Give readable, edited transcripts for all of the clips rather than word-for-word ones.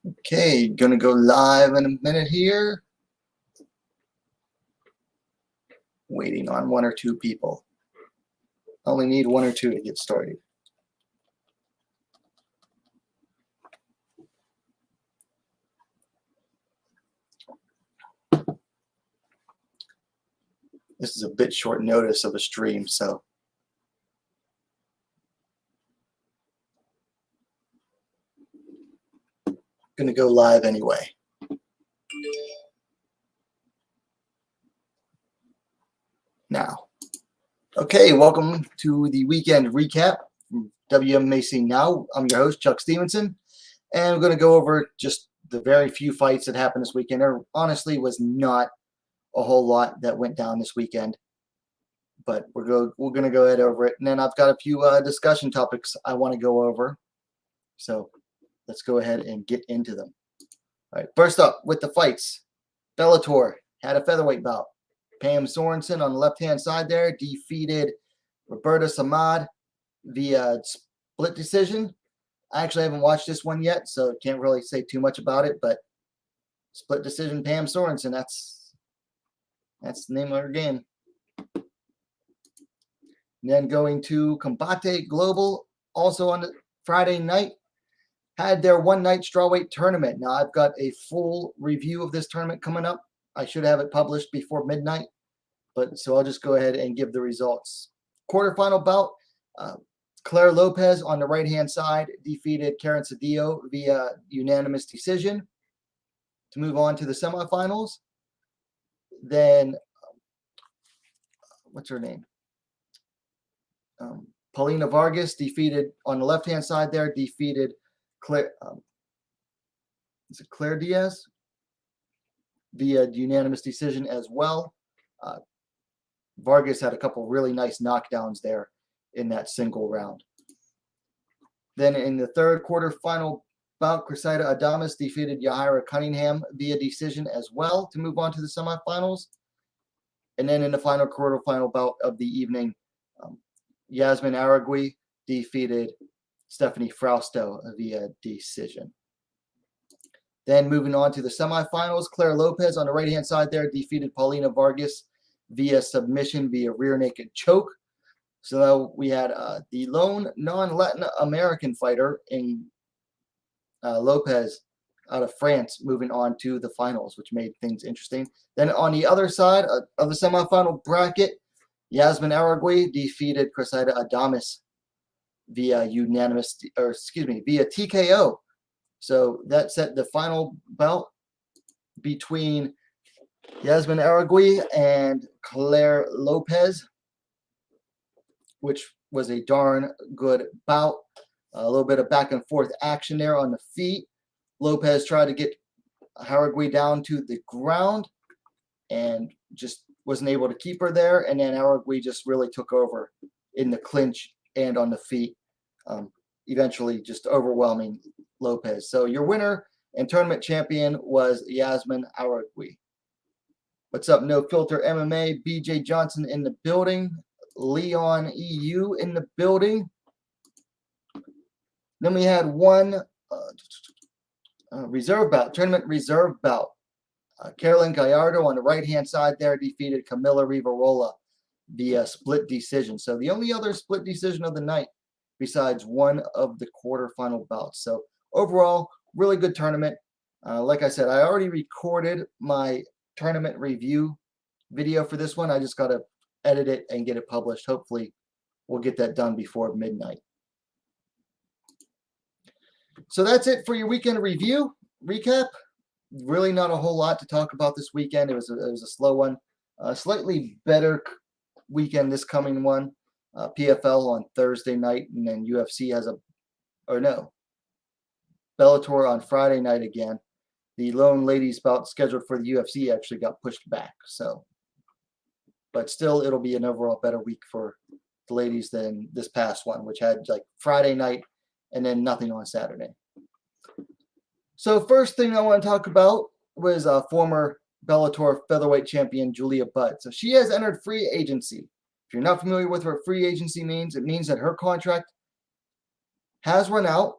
Okay, gonna go live in a minute here. Waiting on one or two people. Only need one or two to get started. This is a bit short notice of a stream, so. Gonna go live anyway. Now. Okay, welcome to the weekend recap from WMMA Now. I'm your host, Chuck Stevenson, and I'm going to go over just the very few fights that happened this weekend. There honestly was not a whole lot that went down this weekend, but we're going to go ahead over it. And then I've got a few discussion topics I want to go over, so let's go ahead and get into them. All right, first up with the fights. Bellator had a featherweight bout. Pam Sorensen on the left-hand side there defeated Roberta Samad via split decision. I actually haven't watched this one yet, so can't really say too much about it, but split decision Pam Sorensen, that's the name of her game. And then going to Combate Global, also on the Friday night, had their one-night strawweight tournament. Now, I've got a full review of this tournament coming up. I should have it published before midnight, but so I'll just go ahead and give the results. Quarterfinal bout, Claire Lopez on the right-hand side defeated Karen Cedillo via unanimous decision to move on to the semifinals. Then, what's her name? Paulina Vargas defeated, on the left-hand side there, defeated Claire, is it Claire Diaz? Via unanimous decision as well. Vargas had a couple really nice knockdowns there in that single round. Then in the third quarterfinal bout, Cressida Adames defeated Yahaira Cunningham via decision as well to move on to the semifinals. And then in the final quarterfinal bout of the evening, Yasmin Aragui defeated Stephanie Frausto via decision. Then moving on to the semifinals, Claire Lopez on the right-hand side there defeated Paulina Vargas via submission via rear naked choke. So we had the lone non-Latin American fighter in Lopez out of France moving on to the finals, which made things interesting. Then on the other side of the semifinal bracket, Yasmin Aragui defeated Cressida Adames via via TKO. So that set the final bout between Yasmin Aragui and Claire Lopez, which was a darn good bout. A little bit of back and forth action there on the feet. Lopez tried to get Aragui down to the ground and just wasn't able to keep her there. And then Aragui just really took over in the clinch and on the feet, eventually just overwhelming Lopez. So your winner and tournament champion was Yasmin Aragui. What's up, No Filter MMA? BJ Johnson in the building. Leon EU in the building. Then we had one reserve bout, tournament reserve bout. Carolyn Gallardo on the right-hand side there defeated Camila Rivarola via split decision. So the only other split decision of the night besides one of the quarterfinal bouts. So overall, really good tournament. Like I said, I already recorded my tournament review video for this one. I just got to edit it and get it published. Hopefully, we'll get that done before midnight. So that's it for your weekend review recap. Really not a whole lot to talk about this weekend. It was a slow one. Slightly better weekend this coming one. PFL on Thursday night, and then UFC has Bellator on Friday night again. The lone ladies bout scheduled for the UFC actually got pushed back. So, but still, it'll be an overall better week for the ladies than this past one, which had like Friday night and then nothing on Saturday. So first thing I want to talk about was former Bellator featherweight champion Julia Budd. So she has entered free agency. If you're not familiar with what free agency means, it means that her contract has run out.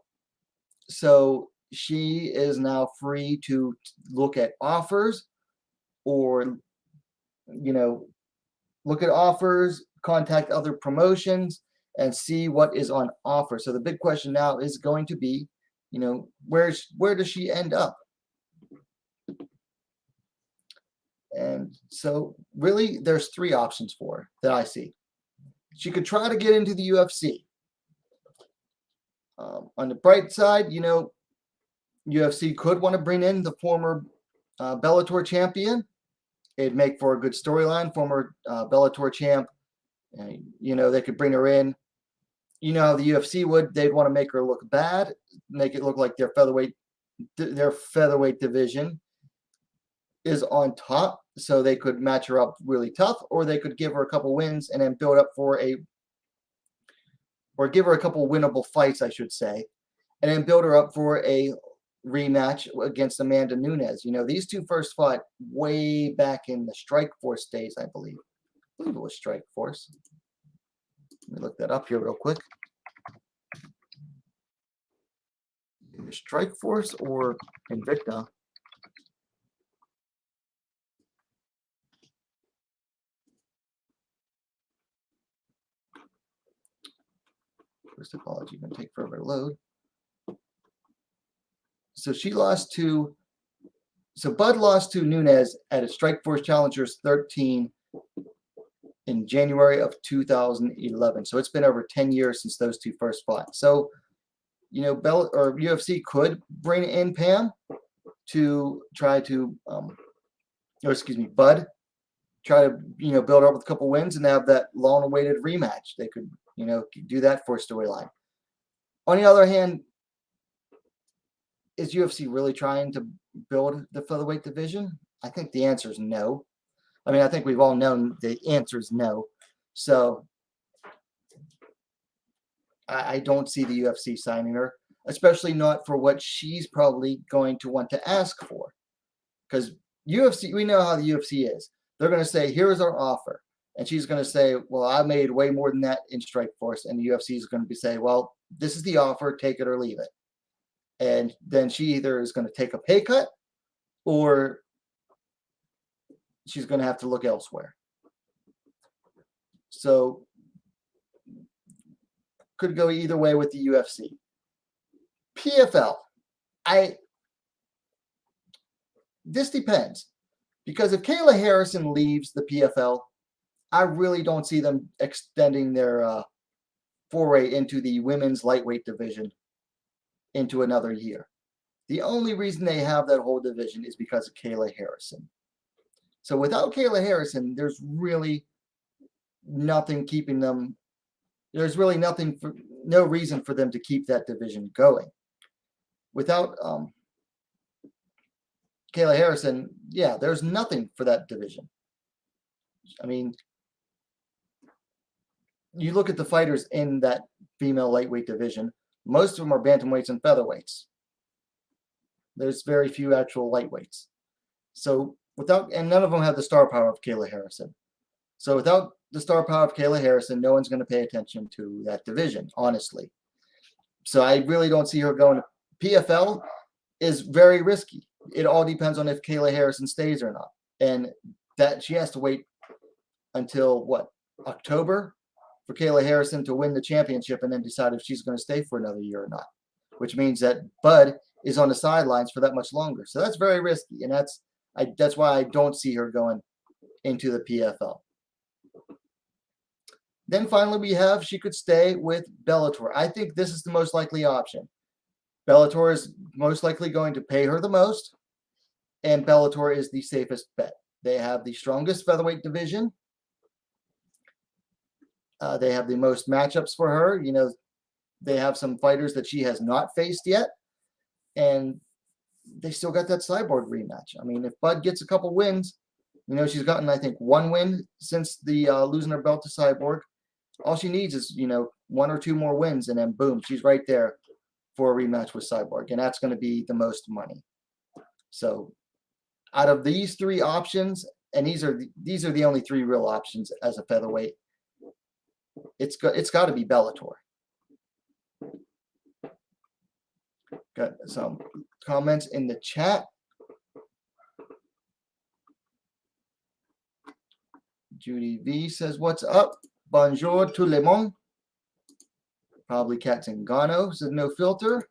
So she is now free to look at offers, or, look at offers, contact other promotions, and see what is on offer. So the big question now is going to be, where does she end up? And so really there's three options for her that I see. She could try to get into the UFC. On the bright side, UFC could want to bring in the former Bellator champion. It'd make for a good storyline. Former Bellator champ, they could bring her in. You know how the UFC would. They'd want to make her look bad, make it look like their featherweight division is on top, so they could match her up really tough, or they could give her a couple wins and then build up give her a couple winnable fights, I should say, and then build her up for a rematch against Amanda Nunes. These two first fought way back in the Strikeforce days, I believe. I believe it was Strikeforce. Let me look that up here real quick. Either Strikeforce or Invicta. First apology, going to take forever to load. So Bud lost to Nunes at a Strikeforce Challengers 13 in January of 2011. So it's been over 10 years since those two first fought. So, UFC could bring in Pam to try to, Bud, try to, build up with a couple wins and have that long-awaited rematch. They could, do that for a storyline. On the other hand, is UFC really trying to build the featherweight division? I think the answer is no. I mean, I think we've all known the answer is no. So I don't see the UFC signing her, especially not for what she's probably going to want to ask for. Because UFC, we know how the UFC is. They're going to say, here's our offer. And she's going to say, well, I made way more than that in Strikeforce. And the UFC is going to say, well, this is the offer, take it or leave it. And then she either is going to take a pay cut, or she's going to have to look elsewhere. So could go either way with the UFC. PFL, this depends, because if Kayla Harrison leaves the PFL, I really don't see them extending their foray into the women's lightweight division into another year. The only reason they have that whole division is because of Kayla Harrison. So without Kayla Harrison, there's really nothing keeping them. There's really no reason for them to keep that division going. Without Kayla Harrison, yeah, there's nothing for that division. I mean, you look at the fighters in that female lightweight division, most of them are bantamweights and featherweights. There's very few actual lightweights. So and none of them have the star power of Kayla Harrison. So without the star power of Kayla Harrison, no one's going to pay attention to that division, honestly. So I really don't see her going. PFL is very risky. It all depends on if Kayla Harrison stays or not. And that she has to wait until, October for Kayla Harrison to win the championship and then decide if she's going to stay for another year or not, which means that Bud is on the sidelines for that much longer. So that's very risky, and that's why I don't see her going into the PFL. Then finally she could stay with Bellator. I think this is the most likely option. Bellator is most likely going to pay her the most, and Bellator is the safest bet. They have the strongest featherweight division. They have the most matchups for her. They have some fighters that she has not faced yet, and they still got that Cyborg rematch. I mean, if Bud gets a couple wins, she's gotten, I think, one win since the losing her belt to Cyborg. All she needs is, one or two more wins, and then boom, she's right there for a rematch with Cyborg, and that's going to be the most money. So out of these three options, and these are the only three real options as a featherweight, it's got to be Bellator. Got some comments in the chat. Judy V says, "What's up? Bonjour tout le monde." Probably Kat Zingano says, "No filter."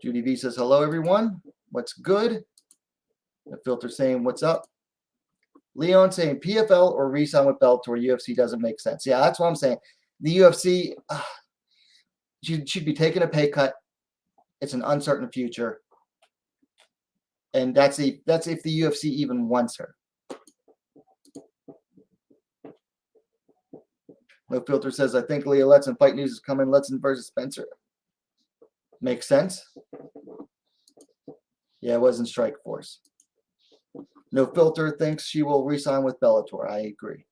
Judy V says, "Hello, everyone. What's good?" The filter saying, "What's up?" Leon saying, "PFL or re-sign with Bellator, UFC doesn't make sense." Yeah, that's what I'm saying. The UFC should be taking a pay cut. It's an uncertain future. And that's if the UFC even wants her. No filter says, "I think Leah Letson fight news is coming. Letson versus Spencer." Makes sense. Yeah, it was in Strikeforce. No filter thinks she will re-sign with Bellator. I agree.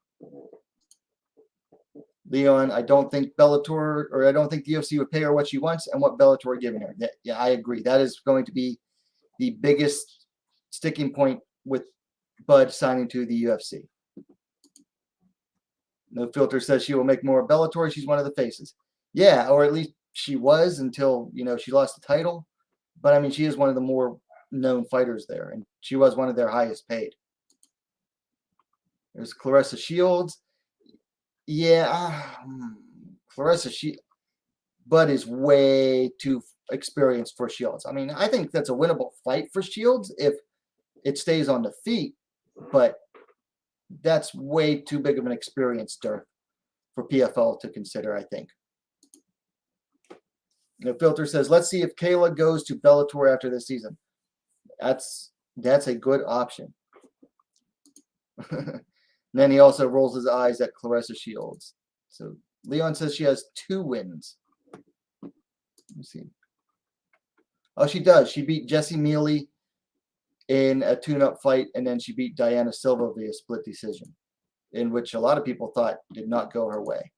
Leon, I don't think Bellator, or I don't think the UFC would pay her what she wants and what Bellator are giving her. Yeah, I agree. That is going to be the biggest sticking point with Bud signing to the UFC. No filter says she will make more Bellator. She's one of the faces. Yeah, or at least she was until, she lost the title. But, I mean, she is one of the more known fighters there, and she was one of their highest paid. There's Claressa Shields. Yeah, Claressa Shields. Bud is way too experienced for Shields. I mean, I think that's a winnable fight for Shields if it stays on the feet, but that's way too big of an experience dearth for PFL to consider, I think. The filter says, "Let's see if Kayla goes to Bellator after this season." That's a good option. Then he also rolls his eyes at Claressa Shields. So Leon says she has 2 wins. Let me see. Oh, she does. She beat Jessie Mealy in a tune-up fight, and then she beat Diana Silva via split decision, in which a lot of people thought did not go her way.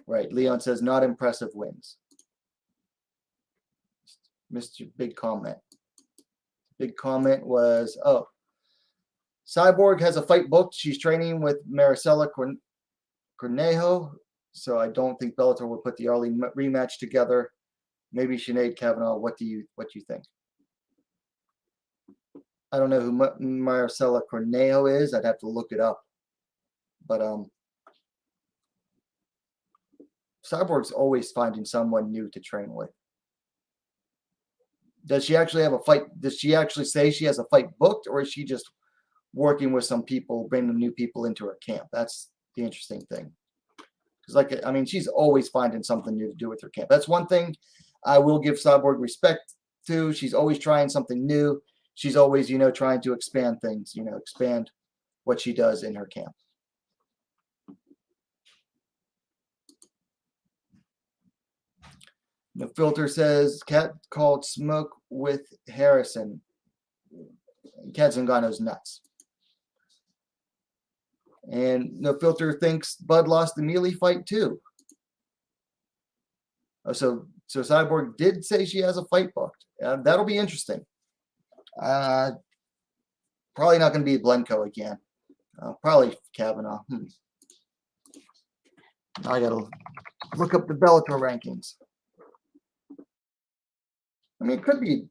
Right. Leon says, "Not impressive wins." Mr. Big comment. Big comment was, Cyborg has a fight booked. She's training with Maricela Cornejo, so I don't think Bellator will put the early rematch together. Maybe Sinead Kavanaugh. What do you think? I don't know who Maricela Cornejo is. I'd have to look it up. But Cyborg's always finding someone new to train with. Does she actually have a fight? Does she actually say she has a fight booked, or is she just working with some people, bringing new people into her camp? That's the interesting thing. Because, she's always finding something new to do with her camp. That's one thing I will give Cyborg respect to. She's always trying something new. She's always, trying to expand things, expand what she does in her camp. The filter says, "Cat called smoke with Harrison." Cat Zingano's nuts. And No filter thinks Bud lost the Mealy fight too. Oh, so Cyborg did say she has a fight booked. That'll be interesting. Probably not going to be Blenko again. Probably Kavanaugh. I got to look up the Bellator rankings. It could be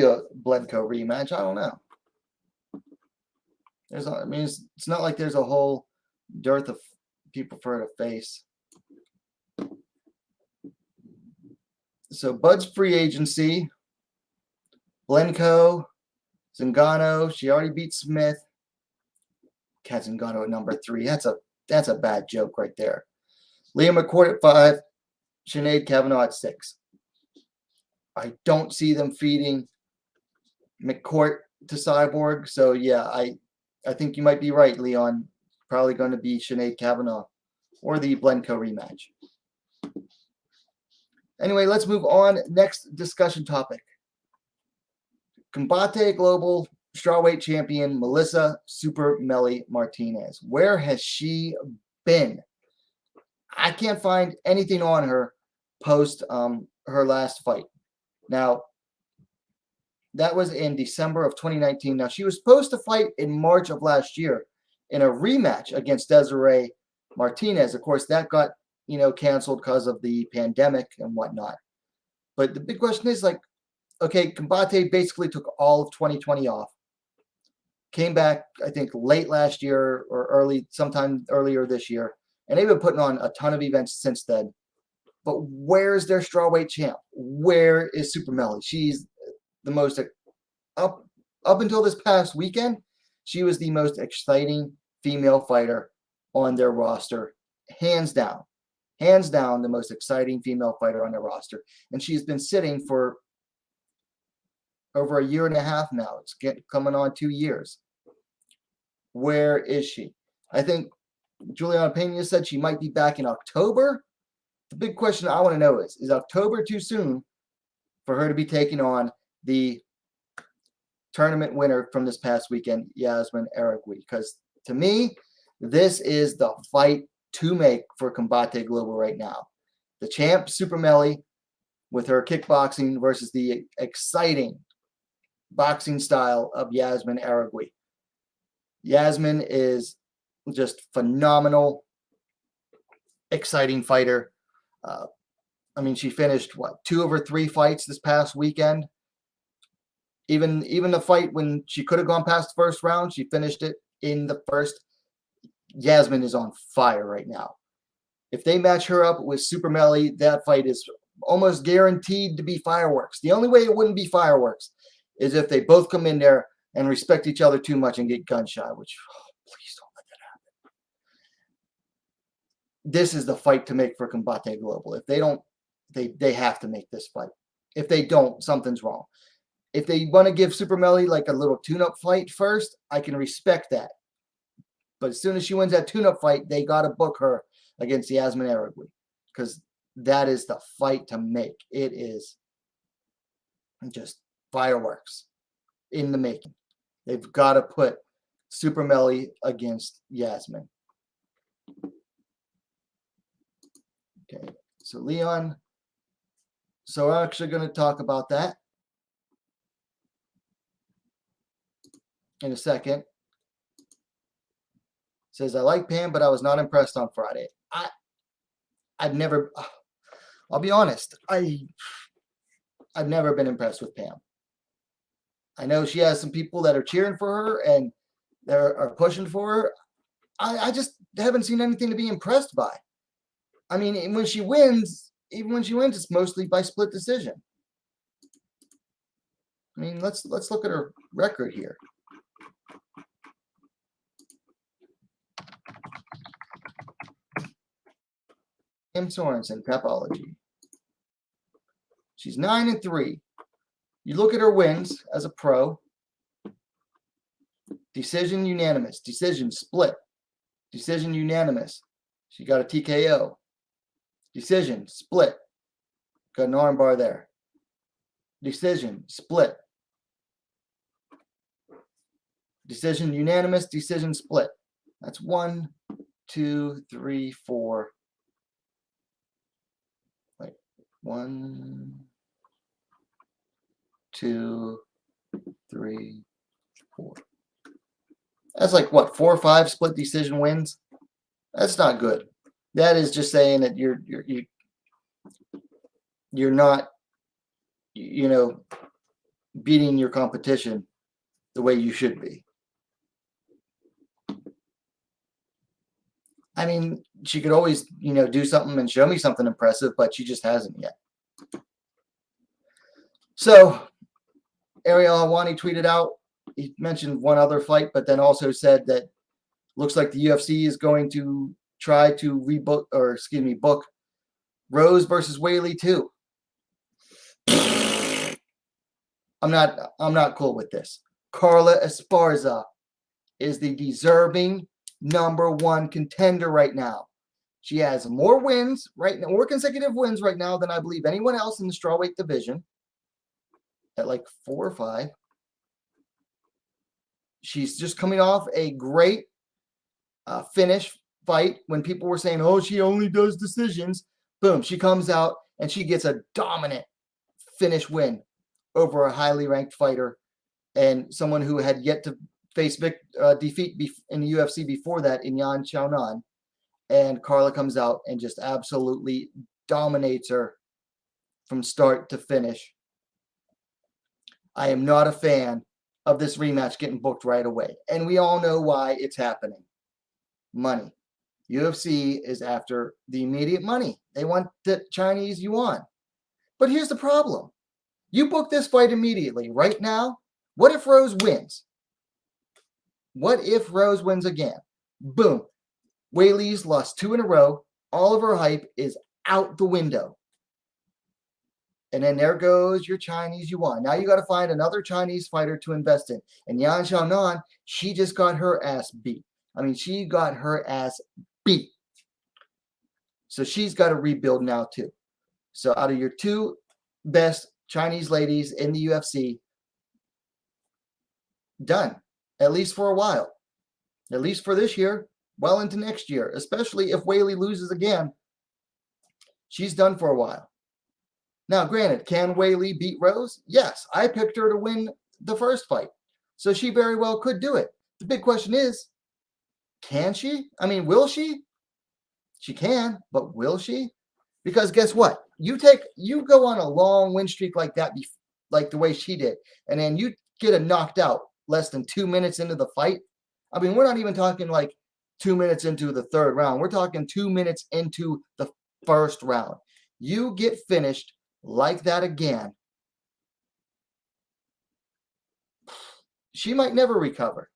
a Bledko rematch. I don't know. It's not like there's a whole dearth of people for her to face. So Bud's free agency. Blenko, Zingano. She already beat Smith. Kat Zingano at number 3. That's a bad joke right there. Liam McCourt at 5. Sinead Kavanaugh at 6. I don't see them feeding McCourt to Cyborg. So, yeah, I think you might be right, Leon. Probably going to be Sinead Kavanaugh or the Blenko rematch. Anyway, let's move on. Next discussion topic. Combate Global strawweight champion Melissa Super Melly Martinez. Where has she been? I can't find anything on her post her last fight. Now, that was in December of 2019. Now, she was supposed to fight in March of last year in a rematch against Desiree Martinez. Of course, that got, canceled because of the pandemic and whatnot. But the big question is, like, okay, Combate basically took all of 2020 off. Came back, I think, late last year or sometime earlier this year. And they've been putting on a ton of events since then. But where's their strawweight champ? Where is Super Melly? She's the most, up until this past weekend, she was the most exciting female fighter on their roster. Hands down. Hands down, the most exciting female fighter on their roster. And she's been sitting for over a year and a half now. It's coming on 2 years. Where is she? I think Juliana Pena said she might be back in October. The big question I want to know is October too soon for her to be taking on the tournament winner from this past weekend, Yasmin Aragui? Because to me, this is the fight to make for Combate Global right now. The champ, Super Melly, with her kickboxing versus the exciting boxing style of Yasmin Aragui. Yasmin is just phenomenal, exciting fighter. I mean, she finished, 2 of her 3 fights this past weekend. Even the fight when she could have gone past the first round, she finished it in the first. Yasmin is on fire right now. If they match her up with Super Melly, that fight is almost guaranteed to be fireworks. The only way it wouldn't be fireworks is if they both come in there and respect each other too much and get gunshot, which, please don't let that happen. This is the fight to make for Combate Global. If they don't, they have to make this fight. If they don't, something's wrong. If they want to give Super Melly like a little tune-up fight first, I can respect that. But as soon as she wins that tune-up fight, they got to book her against Yasmin Aragui, because that is the fight to make. It is just fireworks in the making. They've got to put Super Melly against Yasmin. Okay, so Leon. So we're actually going to talk about that in a second. Says, I like Pam, but I was not impressed on Friday. I've never, I'll be honest, I've never been impressed with Pam. I know she has some people that are cheering for her and that are pushing for her. I just haven't seen anything to be impressed by. I mean, when she wins, even when she wins, it's mostly by split decision. I mean, let's look at her record here. Pam Sorensen, Tapology. She's 9-3. You look at her wins as a pro. Decision unanimous. Decision split. Decision unanimous. She got a TKO. Decision split. Got an armbar there. Decision split. Decision unanimous. Decision split. That's 1, 2, 3, 4. 1, 2, 3, 4. That's like what, 4 or 5 split decision wins? That's not good. That is just saying that you're not, beating your competition the way you should be. I mean, she could always, do something and show me something impressive, but she just hasn't yet. So, Ariel Helwani tweeted out, he mentioned one other fight, but then also said that looks like the UFC is going to try to book Rose versus Weili too. I'm not cool with this. Carla Esparza is the deserving #1 contender right now. She has more wins right now, more consecutive wins right now than I believe anyone else in the strawweight division, at like 4 or 5. She's just coming off a great finish fight when people were saying, oh, she only does decisions. Boom, she comes out and she gets a dominant finish win over a highly ranked fighter and someone who had yet to face defeat in the UFC before that, in Yan Xiaonan. and Carla comes out and just absolutely dominates her from start to finish. I am not a fan of this rematch getting booked right away. And we all know why it's happening. Money. UFC is after the immediate money. They want the Chinese yuan. But here's the problem. You book this fight immediately, right now. What if Rose wins? What if Rose wins again? Boom. Weili's lost 2 in a row. All of her hype is out the window. And then there goes your Chinese yuan. Now you got to find another Chinese fighter to invest in. And Yan Xiaonan, she just got her ass beat. I mean, she got her ass beat. So she's got to rebuild now too. So out of your 2 best Chinese ladies in the UFC, done. At least for a while. At least for this year. Well into next year. Especially if Weili loses again. She's done for a while. Now, granted, can Weili beat Rose? Yes, I picked her to win the first fight. So she very well could do it. The big question is, can she? I mean, will she? She can, but will she? Because guess what? You go on a long win streak like that, like the way she did, and then you get a knocked out less than 2 minutes into the fight. I mean, we're not even talking like 2 minutes into the third round. We're talking 2 minutes into the first round. You get finished like that again, she might never recover.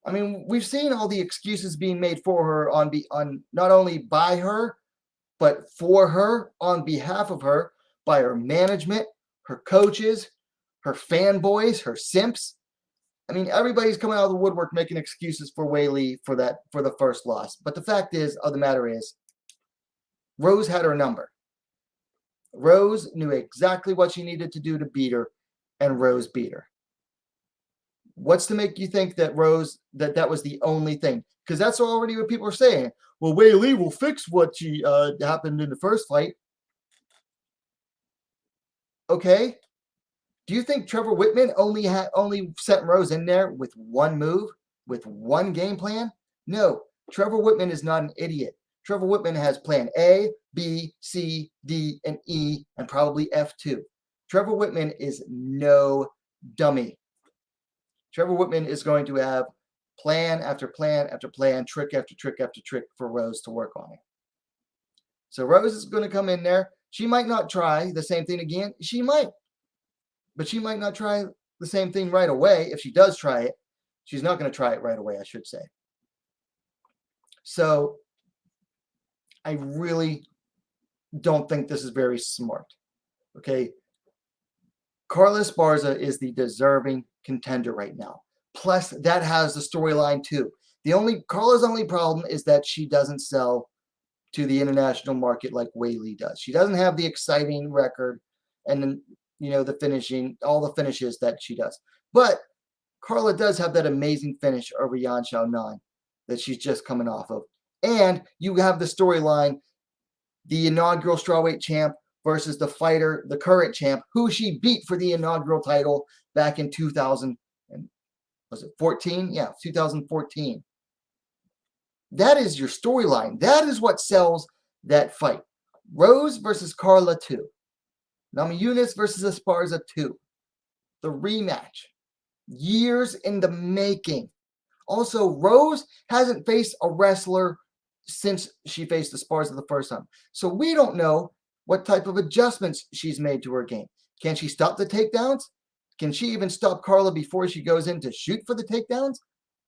I mean, we've seen all the excuses being made for her on not only by her, but for her, on behalf of her, by her management, her coaches, her fanboys, her simps. I mean, everybody's coming out of the woodwork making excuses for Weili for the first loss. But the fact of the matter is, Rose had her number. Rose knew exactly what she needed to do to beat her, and Rose beat her. What's to make you think that that was the only thing? Because that's already what people are saying. Well, Weili will fix what happened in the first fight. Okay. Do you think Trevor Whitman only sent Rose in there with one move, with one game plan? No. Trevor Whitman is not an idiot. Trevor Whitman has plan A, B, C, D, and E, and probably F2. Trevor Whitman is no dummy. Trevor Whitman is going to have plan after plan after plan, trick after trick after trick for Rose to work on it. So Rose is going to come in there. She might not try the same thing again. She might. But she might not try the same thing right away. If she does try it, she's not going to try it right away, I should say. So I really don't think this is very smart. Okay. Carla Esparza is the deserving contender right now. Plus, that has the storyline too. Carla's only problem is that she doesn't sell to the international market like Weili does. She doesn't have the exciting record and then, the finishing, all the finishes that she does. But Carla does have that amazing finish over Yan Xiaonan that she's just coming off of. And you have the storyline, the inaugural strawweight champ versus the fighter, the current champ, who she beat for the inaugural title back in 2014? Yeah, 2014. That is your storyline. That is what sells that fight. Rose versus Carla 2. Namajunas versus Esparza 2. The rematch. Years in the making. Also, Rose hasn't faced a wrestler since she faced Esparza the first time. So we don't know what type of adjustments she's made to her game. Can she stop the takedowns? Can she even stop Carla before she goes in to shoot for the takedowns?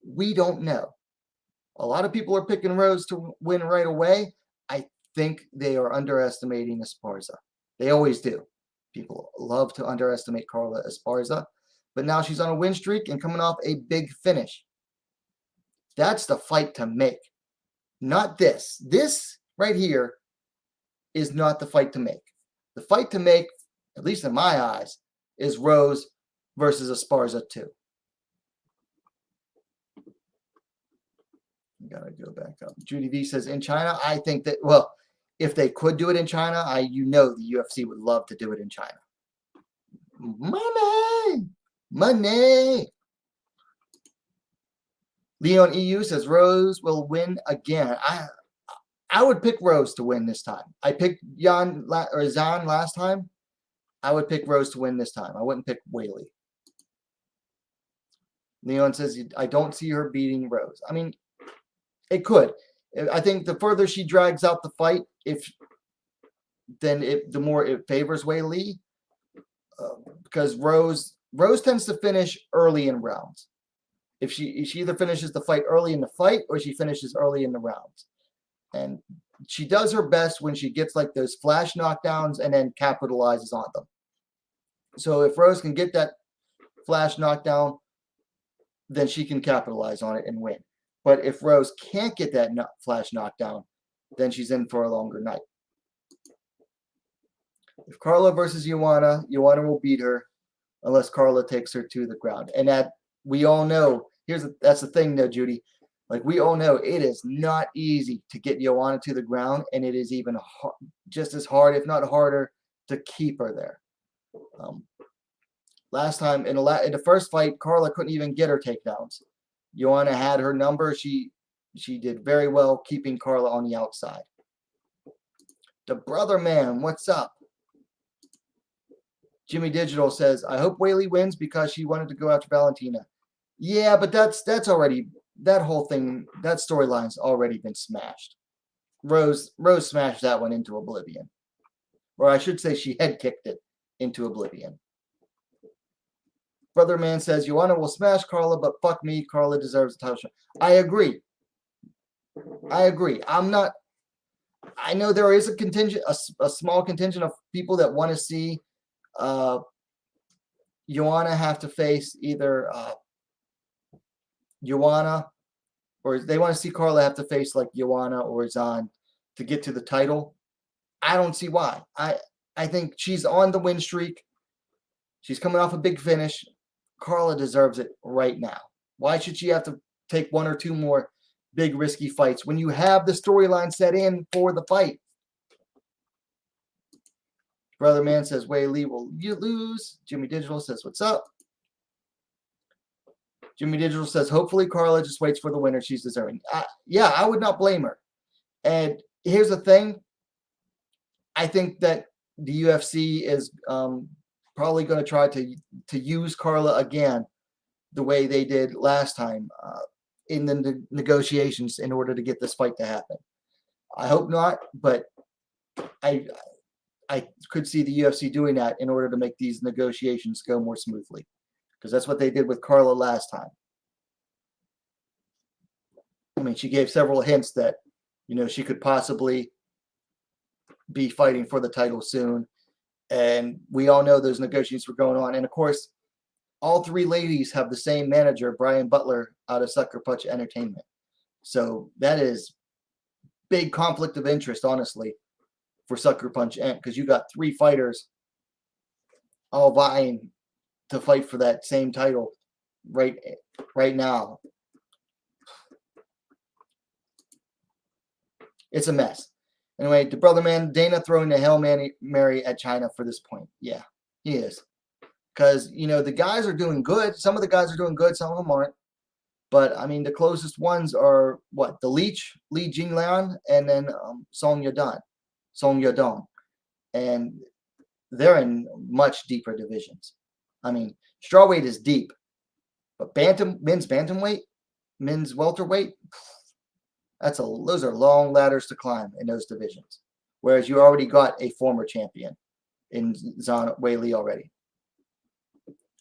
We don't know. A lot of people are picking Rose to win right away. I think they are underestimating Esparza. They always do. People love to underestimate Carla Esparza. But now she's on a win streak and coming off a big finish. That's the fight to make. Not this. This right here is not the fight to make. The fight to make, at least in my eyes, is Rose versus Esparza 2. You gotta go back up. Judy V says, in China, I think that, well, if they could do it in China, the UFC would love to do it in China. Money! Money! Leon EU says, Rose will win again. I would pick Rose to win this time. I picked Zhan last time. I would pick Rose to win this time. I wouldn't pick Weili. Leon says, I don't see her beating Rose. I mean, it could. I think the further she drags out the fight, the more it favors Weili, because Rose tends to finish early in rounds. If she either finishes the fight early in the fight or she finishes early in the rounds, and she does her best when she gets like those flash knockdowns and then capitalizes on them. So if Rose can get that flash knockdown, then she can capitalize on it and win. But if Rose can't get that flash knockdown, then she's in for a longer night. If Carla versus Joanna will beat her unless Carla takes her to the ground. And that we all know, that's the thing though, Judy. Like we all know, it is not easy to get Joanna to the ground, and it is even just as hard, if not harder, to keep her there. Last time in the first fight, Carla couldn't even get her takedowns. Joanna had her number. She did very well keeping Carla on the outside. The brother man, what's up? Jimmy Digital says, I hope Weili wins because she wanted to go after Valentina. Yeah, but that's already, that whole thing, that storyline's already been smashed. Rose smashed that one into oblivion. Or I should say she head kicked it into oblivion. Brother man says, Joanna will smash Carla, but fuck me, Carla deserves a title shot. I agree. I know there is a contingent, a small contingent of people that want to see Joanna have to face either Joanna, or they want to see Carla have to face like Joanna or Zhan to get to the title. I don't see why. I think she's on the win streak. She's coming off a big finish. Carla deserves it right now. Why should she have to take one or two more big risky fights when you have the storyline set in for the fight? Brother man says, Weili will you lose. Jimmy Digital says, what's up? Jimmy Digital says, hopefully Carla just waits for the winner she's deserving. Yeah, I would not blame her. And here's the thing. I think that the UFC is probably going to try to use Carla again the way they did last time in the negotiations in order to get this fight to happen. I hope not, but I could see the UFC doing that in order to make these negotiations go more smoothly, because that's what they did with Carla last time. I mean, she gave several hints that, she could possibly be fighting for the title soon. And we all know those negotiations were going on. And of course, all three ladies have the same manager, Brian Butler, out of Sucker Punch Entertainment. So that is big conflict of interest, honestly, for Sucker Punch, because you got three fighters all vying to fight for that same title right now. It's a mess. Anyway, the brother man, Dana throwing the Hail Mary at China for this point. Yeah, he is. Because, the guys are doing good. Some of the guys are doing good. Some of them aren't. But, I mean, the closest ones are, what? The Leech, Li Jingliang, and then Song Yadong. And they're in much deeper divisions. I mean, strawweight is deep. But men's bantamweight, men's welterweight, those are long ladders to climb in those divisions. Whereas you already got a former champion in Zhan Weili already.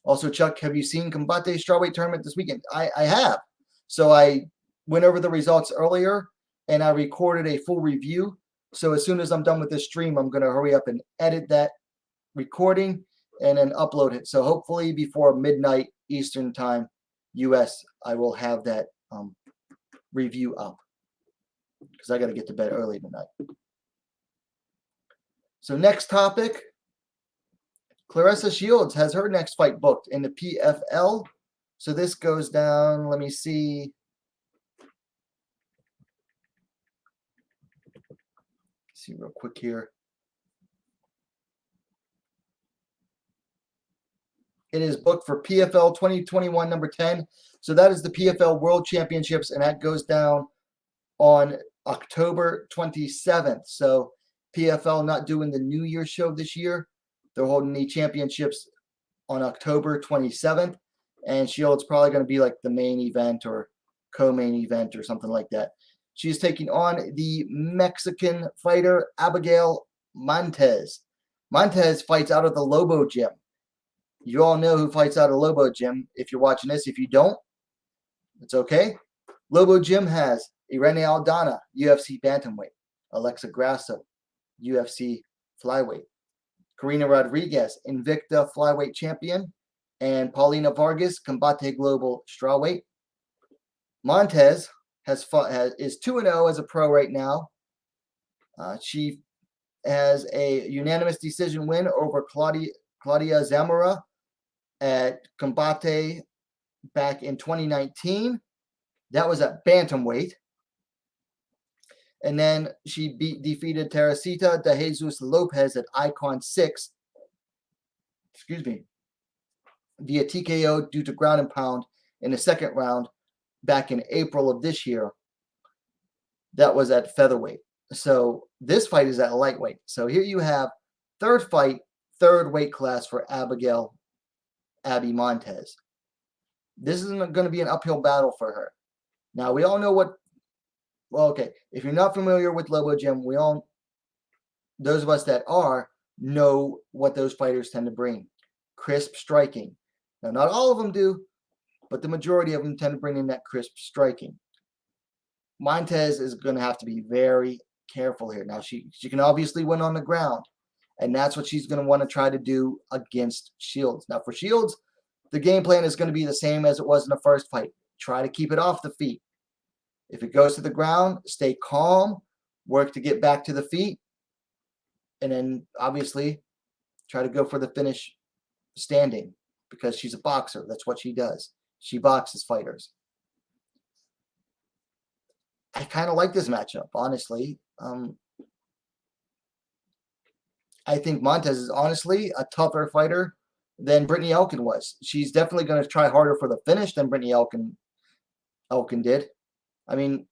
Also, Chuck, have you seen Combate strawweight tournament this weekend? I have. So I went over the results earlier, and I recorded a full review. So as soon as I'm done with this stream, I'm going to hurry up and edit that recording and then upload it. So hopefully before midnight Eastern time, US, I will have that review up, because I got to get to bed early tonight. So next topic, Claressa Shields has her next fight booked in the PFL. So this goes down, let me see. See real quick here. It is booked for PFL 2021 number 10. So that is the PFL World Championships, and that goes down on October 27th. So PFL not doing the New Year show this year. They're holding the championships on October 27th. And Shields probably going to be like the main event or co-main event or something like that. She's taking on the Mexican fighter, Abigail Montes. Montes fights out of the Lobo Gym. You all know who fights out of Lobo Gym if you're watching this. If you don't, it's okay. Lobo Gym has Irene Aldana, UFC bantamweight. Alexa Grasso, UFC flyweight. Karina Rodriguez, Invicta flyweight champion. And Paulina Vargas, Combate Global strawweight. Montes is 2-0 as a pro right now. She has a unanimous decision win over Claudia Zamora at Combate back in 2019. That was at bantamweight. And then she defeated Teresita de Jesus Lopez at Icon 6. Via TKO due to ground and pound in the second round back in April of this year. That was at featherweight. So this fight is at lightweight. So here you have third fight, third weight class for Abby Montes. This isn't going to be an uphill battle for her. Now, we all know what, well, okay, if you're not familiar with Lobo Gym, those of us that are, know what those fighters tend to bring. Crisp striking. Now, not all of them do, but the majority of them tend to bring in that crisp striking. Montes is going to have to be very careful here. Now, she can obviously win on the ground, and that's what she's going to want to try to do against Shields. Now, for Shields, the game plan is going to be the same as it was in the first fight. Try to keep it off the feet. If it goes to the ground, stay calm, work to get back to the feet, and then obviously try to go for the finish standing because she's a boxer. That's what she does. She boxes fighters. I kind of like this matchup, honestly. I think Montes is honestly a tougher fighter than Brittany Elkin was. She's definitely going to try harder for the finish than Brittany Elkin did. I mean,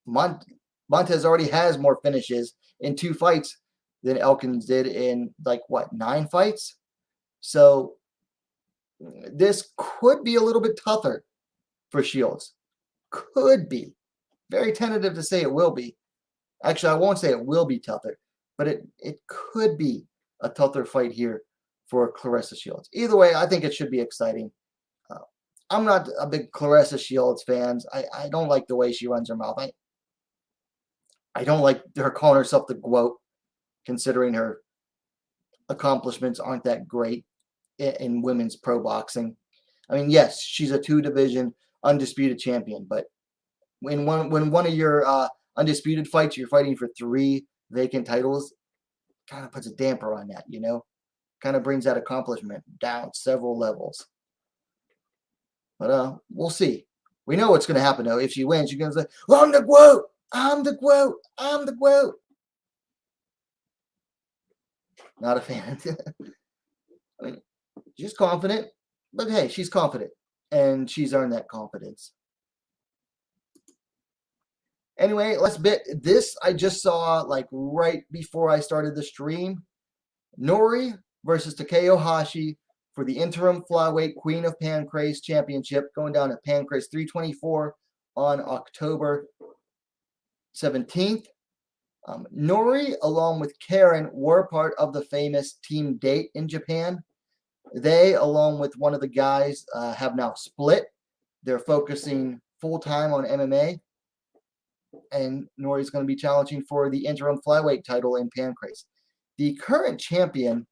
Montes already has more finishes in 2 fights than Elkins did in, like, what, 9 fights? So this could be a little bit tougher for Shields. Could be. Very tentative to say it will be. Actually, I won't say it will be tougher, but it could be a tougher fight here for Claressa Shields. Either way, I think it should be exciting. I'm not a big Claressa Shields fan. I don't like the way she runs her mouth. I don't like her calling herself the GOAT, considering her accomplishments aren't that great in women's pro boxing. I mean, yes, she's a 2-division undisputed champion, but when one of your undisputed fights, you're fighting for 3 vacant titles, kind of puts a damper on that, you know? Kind of brings that accomplishment down several levels. But we'll see. We know what's going to happen, though. If she wins, she's going to say, I'm the GOAT! I'm the GOAT! I'm the GOAT! Not a fan. I mean, she's confident, but hey, she's confident, and she's earned that confidence. Anyway, let's bet. This I just saw like right before I started the stream. NORI versus Takayo Hashi for the interim flyweight Queen of Pancrase championship, going down at Pancrase 324 on October 17th. NORI, along with Karen, were part of the famous Team Date in Japan. They, along with one of the guys, have now split. They're focusing full-time on MMA. And NORI is going to be challenging for the interim flyweight title in Pancrase. The current champion,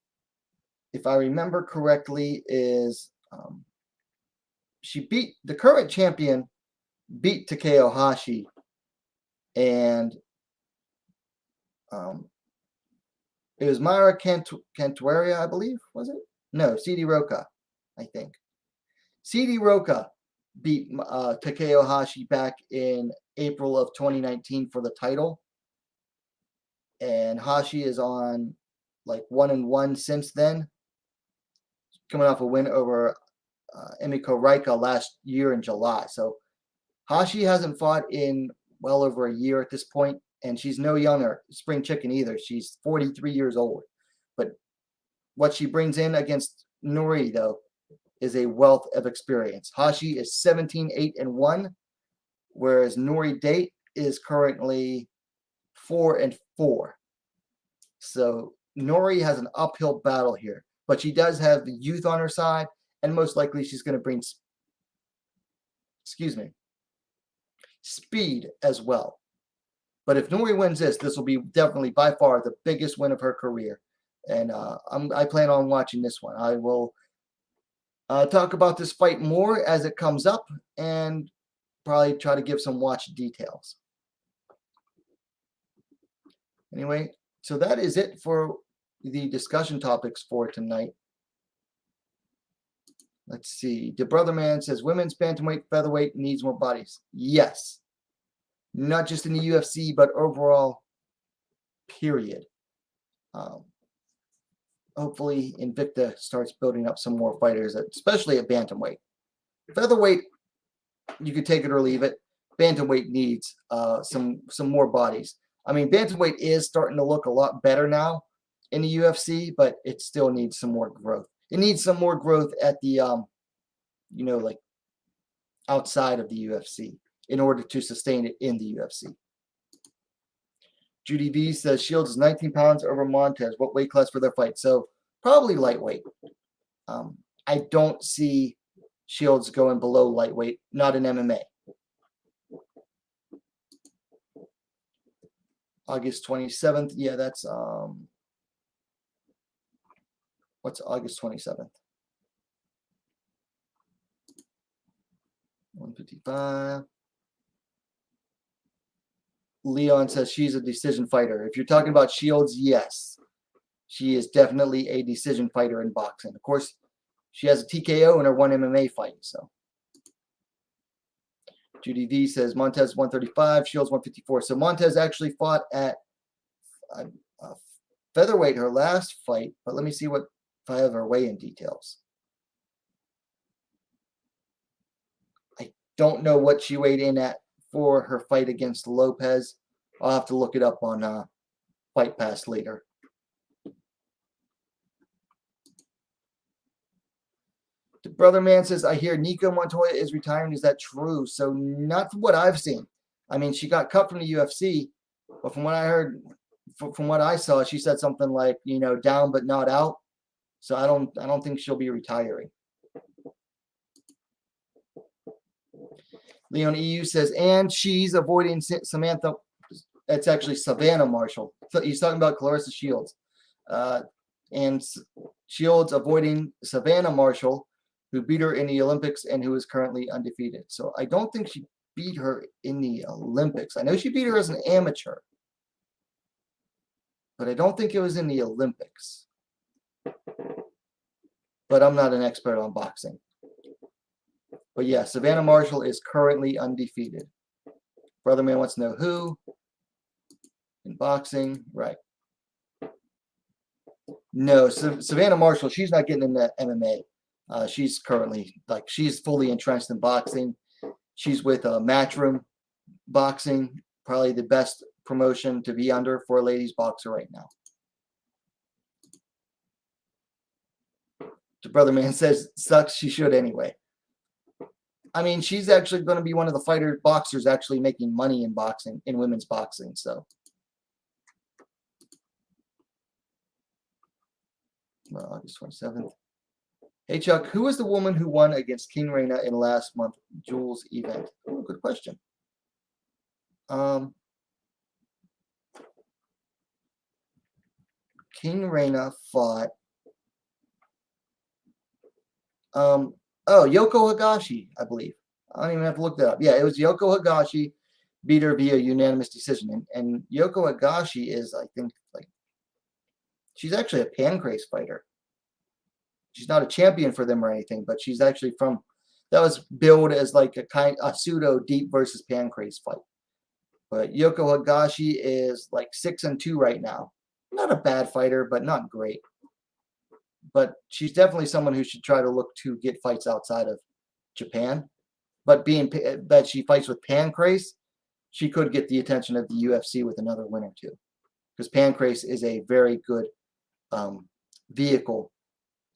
if I remember correctly, is the current champion beat Takayo Hashi, and it was Mayra Cantuaria, I believe, was it? No, CD Roca, I think. CD Roca beat Takayo Hashi back in April of 2019 for the title. And Hashi is on like 1-1 since then. Coming off a win over Emiko Raika last year in July. So Hashi hasn't fought in well over a year at this point, and she's no younger spring chicken either. She's 43 years old. But what she brings in against NORI, though, is a wealth of experience. Hashi is 17-8-1, whereas NORI Date is currently 4-4. So NORI has an uphill battle here, but she does have the youth on her side, and most likely she's going to bring, speed as well. But if NORI wins this will be definitely by far the biggest win of her career, and I plan on watching this one. I will talk about this fight more as it comes up, and probably try to give some watch details. Anyway, so that is it for the discussion topics for tonight. Let's see. The Brother Man says women's bantamweight featherweight needs more bodies. Yes. Not just in the UFC, but overall, period. Hopefully Invicta starts building up some more fighters, especially at bantamweight. Featherweight, you could take it or leave it. Bantamweight needs some more bodies. I mean, bantamweight is starting to look a lot better now in the UFC, but it still needs some more growth. It needs some more growth at the, like outside of the UFC in order to sustain it in the UFC. Judy V says Shields is 19 pounds over Montes. What weight class for their fight? So probably lightweight. I don't see Shields going below lightweight, not in MMA. August 27th. Yeah, that's what's August 27th? 155. Leon says she's a decision fighter. If you're talking about Shields, yes. She is definitely a decision fighter in boxing. Of course, she has a TKO in her WMMA fight. So Judy V says Montes 135, Shields 154. So Montes actually fought at featherweight her last fight. But let me see if I have her weigh-in details. I don't know what she weighed in at for her fight against Lopez. I'll have to look it up on Fight Pass later. The Brother Man says, I hear Nico Montoya is retiring. Is that true? So not from what I've seen. I mean, she got cut from the UFC, but from what I heard, from what I saw, she said something like, down but not out. So I don't think she'll be retiring. Leon EU says, and she's avoiding Samantha. It's actually Savannah Marshall. So he's talking about Claressa Shields. And Shields avoiding Savannah Marshall, who beat her in the Olympics and who is currently undefeated. So I don't think she beat her in the Olympics. I know she beat her as an amateur, but I don't think it was in the Olympics. But I'm not an expert on boxing. But yeah, Savannah Marshall is currently undefeated. Brother Man wants to know who in boxing. Right. No, Savannah Marshall, she's not getting into MMA. She's currently, she's fully entrenched in boxing. She's with Matchroom Boxing, probably the best promotion to be under for a ladies boxer right now. The Brother Man says, sucks, she should anyway. I mean, she's actually going to be one of the boxers actually making money in boxing, in women's boxing, so. Well, August 27th. Hey, Chuck, who was the woman who won against King Reina in last month Jules event? Oh, good question. King Reina fought. Yoko Higashi, I believe. I don't even have to look that up. Yeah, it was Yoko Higashi beat her via unanimous decision. And Yoko Higashi is, I think, she's actually a Pancrase fighter. She's not a champion for them or anything, but she's actually that was billed as a pseudo deep versus Pancrase fight. But Yoko Higashi is 6-2 right now. Not a bad fighter, but not great. But she's definitely someone who should try to look to get fights outside of Japan. But being that she fights with Pancrase, she could get the attention of the UFC with another win or two, because Pancrase is a very good vehicle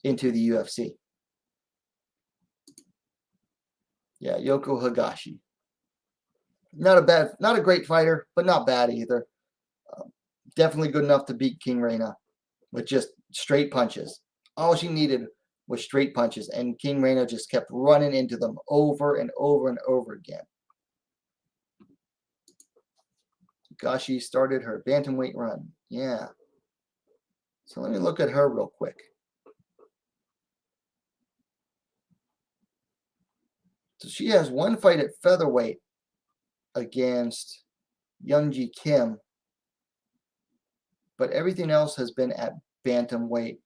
into the UFC. Yeah, Yoko Higashi. Not a great fighter, but not bad either. Definitely good enough to beat King Reina with just straight punches. All she needed was straight punches, and King Reina just kept running into them over and over and over again. Higashi started her bantamweight run. Yeah. So let me look at her real quick. So she has one fight at featherweight against Youngji Kim, but everything else has been at bantamweight.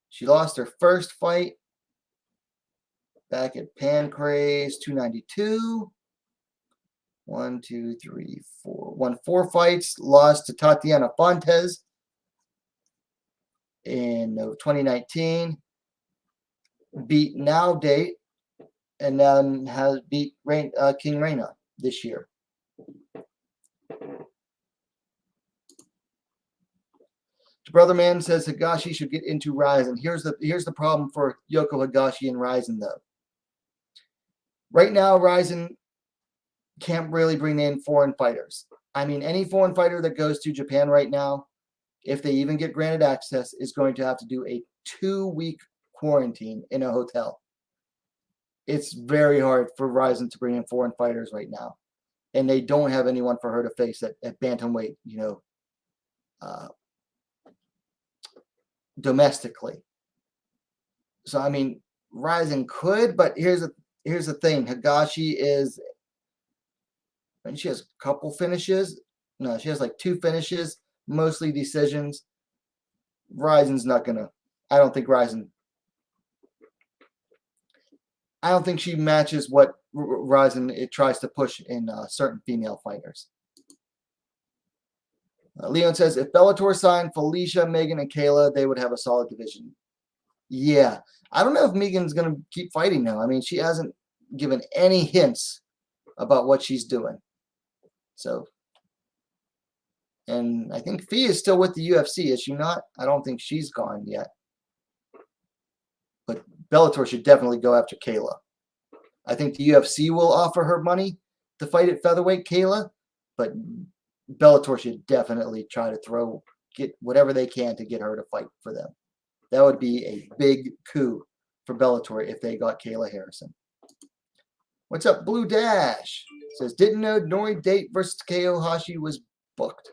She lost her first fight back at Pancrase 292. 1, 2, 3, 4. Won 4 fights. Lost to Tatiana Fontes in 2019. Beat Now Date, and then has beat King Reina this year. Brother Man says Higashi should get into Rizin. Here's the problem for Yoko Higashi and Rizin, though. Right now, Rizin can't really bring in foreign fighters. I mean, any foreign fighter that goes to Japan right now, if they even get granted access, is going to have to do a 2-week quarantine in a hotel. It's very hard for Rizin to bring in foreign fighters right now. And they don't have anyone for her to face at bantamweight, domestically. So I mean, Rizin could, but here's the thing. Higashi is, and she has a couple finishes. No, she has like 2 finishes, mostly decisions. Rizin's not gonna. I don't think she matches what Rizin it tries to push in certain female fighters. Leon says, if Bellator signed Felicia, Megan, and Kayla, they would have a solid division. Yeah. I don't know if Megan's going to keep fighting now. I mean, she hasn't given any hints about what she's doing. So, and I think Fee is still with the UFC, is she not? I don't think she's gone yet. But Bellator should definitely go after Kayla. I think the UFC will offer her money to fight at featherweight, Kayla, but Bellator should definitely try to get whatever they can to get her to fight for them. That would be a big coup for Bellator if they got Kayla Harrison. What's up, Blue Dash? Says, didn't know Nori Date versus Takayo Hashi was booked.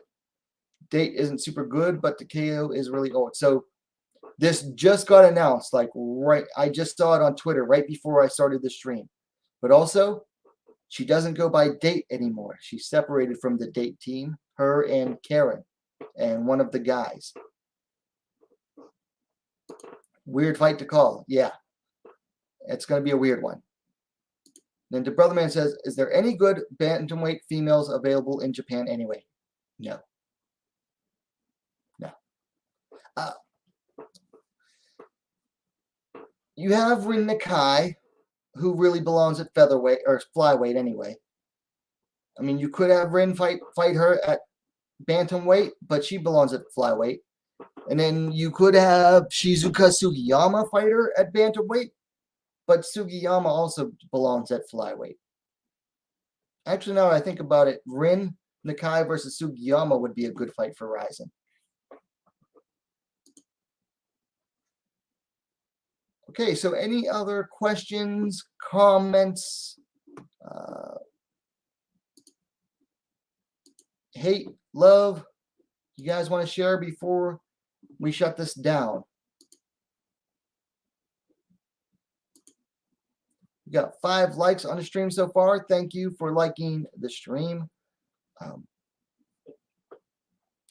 Date isn't super good, but Takayo is really old. So this just got announced, I just saw it on Twitter right before I started the stream. But also, she doesn't go by Date anymore. She's separated from the Date team, her and Karen, and one of the guys. Weird fight to call. Yeah. It's going to be a weird one. Then the Brother Man says, is there any good bantamweight females available in Japan anyway? No. No. You have Rin Nakai, who really belongs at featherweight or flyweight anyway. I mean, you could have Rin fight her at bantamweight, but she belongs at flyweight. And then you could have Shizuka Sugiyama fight her at bantamweight, but Sugiyama also belongs at flyweight. Actually, now that I think about it, Rin Nakai versus Sugiyama would be a good fight for Rizin. Okay, so any other questions, comments, hate, love, you guys want to share before we shut this down? We got 5 likes on the stream so far. Thank you for liking the stream.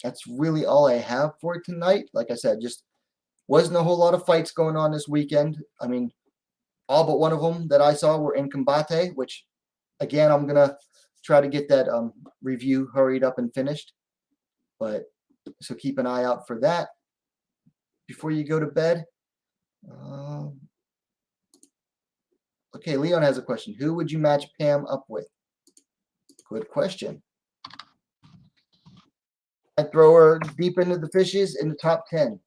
That's really all I have for tonight. Like I said, just wasn't a whole lot of fights going on this weekend. I mean, all but one of them that I saw were in Combate, which, again, I'm going to try to get that review hurried up and finished. But so keep an eye out for that before you go to bed. Okay, Leon has a question. Who would you match Pam up with? Good question. I'd throw her deep into the fishes in the top 10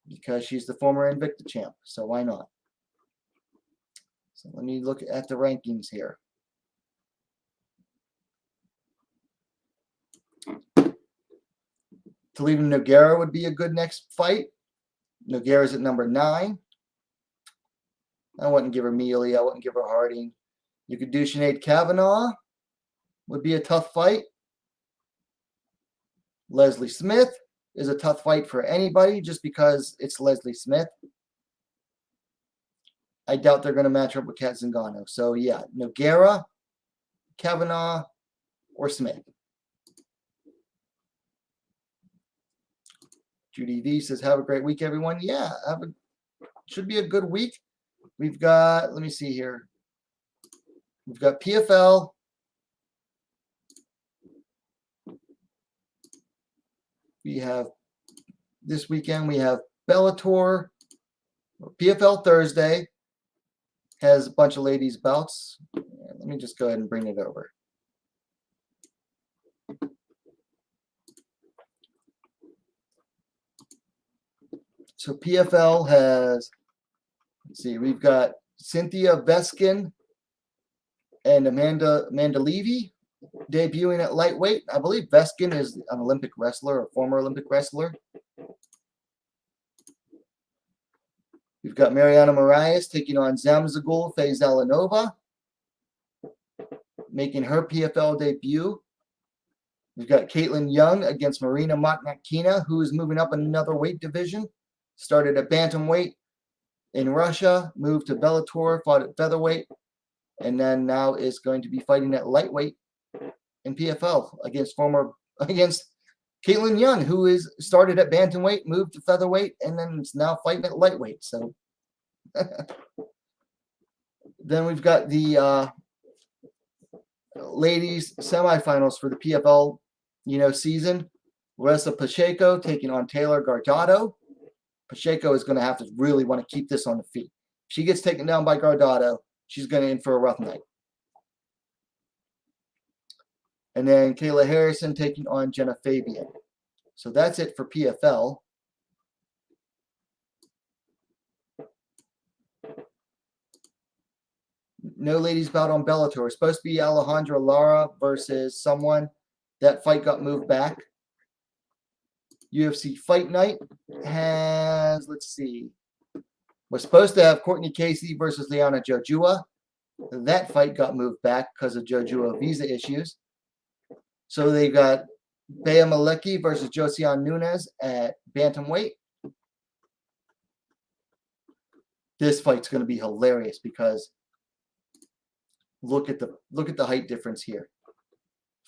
because she's the former Invicta champ. So why not? So let me look at the rankings here. Talita Nogueira would be a good next fight. Nogueira's at number 9. I wouldn't give her Mealy. I wouldn't give her Harding. You could do Sinead Kavanaugh. Would be a tough fight. Leslie Smith is a tough fight for anybody just because it's Leslie Smith. I doubt they're going to match her up with Kat Zingano. So, yeah, Nogueira, Kavanaugh, or Smith. Judy V says, have a great week, everyone. Yeah, should be a good week. We've got, let me see here. We've got PFL. We have, this weekend, we have Bellator. PFL Thursday has a bunch of ladies' bouts. Let me just go ahead and bring it over. So PFL has, let's see, we've got Cynthia Veskin and Amanda Levy debuting at lightweight. I believe Veskin is an Olympic wrestler, a former Olympic wrestler. We've got Mariana Moraes taking on Zamzagul Faizalanova, making her PFL debut. We've got Caitlin Young against Marina Matnakina, who is moving up another weight division. Started at bantamweight in Russia, moved to Bellator, fought at featherweight, and then now is going to be fighting at lightweight in PFL against Caitlin Young, who is started at bantamweight, moved to featherweight, and then is now fighting at lightweight. So then we've got the ladies semifinals for the PFL, season. Larissa Pacheco taking on Taylor Gardado. Pacheco is going to have to really want to keep this on the feet. If she gets taken down by Gardado, she's going to in for a rough night. And then Kayla Harrison taking on Jenna Fabian. So that's it for PFL. No ladies bout on Bellator. It's supposed to be Alejandra Lara versus someone. That fight got moved back. UFC Fight Night has, let's see, we're supposed to have Courtney Casey versus Liana Jojua. That fight got moved back because of Jojua visa issues. So they got Bea Malecki versus Josiane Nunes at bantamweight. This fight's going to be hilarious because look at the height difference here.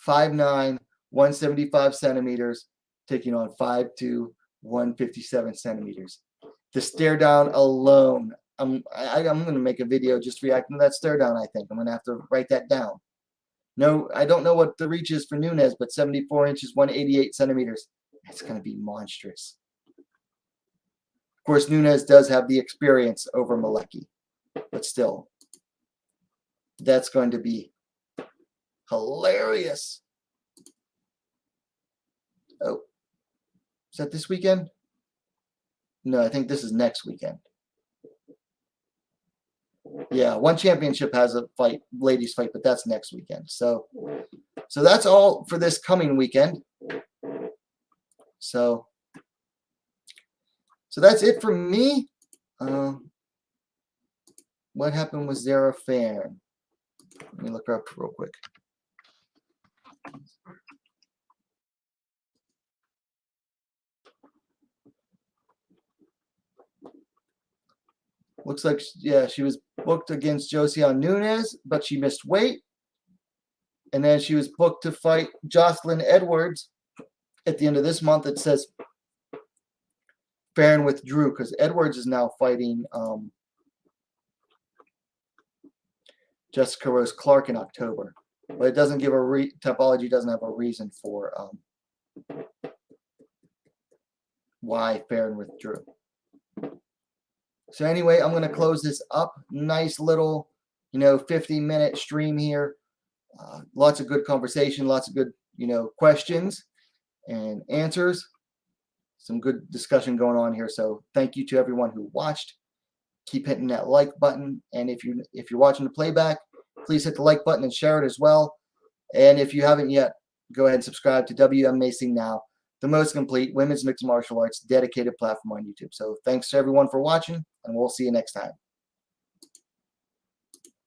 5'9", 175 centimeters, taking on 5'2", 157 centimeters. The stare down alone. I'm going to make a video just reacting to that stare down, I think. I'm going to have to write that down. No, I don't know what the reach is for Nunes, but 74 inches, 188 centimeters. That's going to be monstrous. Of course, Nunes does have the experience over Malecki, but still, that's going to be hilarious. Oh, is that this weekend? No, I think this is next weekend. Yeah, one championship has a fight, ladies fight, but that's next weekend. So that's all for this coming weekend. So that's it for me. What happened with Zara Fan? Let me look her up real quick. Looks like, yeah, she was booked against Josiane Nunes, but she missed weight. And then she was booked to fight Jocelyn Edwards at the end of this month. It says Farron withdrew because Edwards is now fighting Jessica Rose Clark in October. But it doesn't give a Topology doesn't have a reason for why Farron withdrew. So anyway, I'm going to close this up. Nice little, 50-minute stream here. Lots of good conversation, lots of good questions and answers. Some good discussion going on here. So thank you to everyone who watched. Keep hitting that like button. And if you're watching the playback, please hit the like button and share it as well. And if you haven't yet, go ahead and subscribe to WMMA Now, the most complete women's mixed martial arts dedicated platform on YouTube. So thanks to everyone for watching, and we'll see you next time.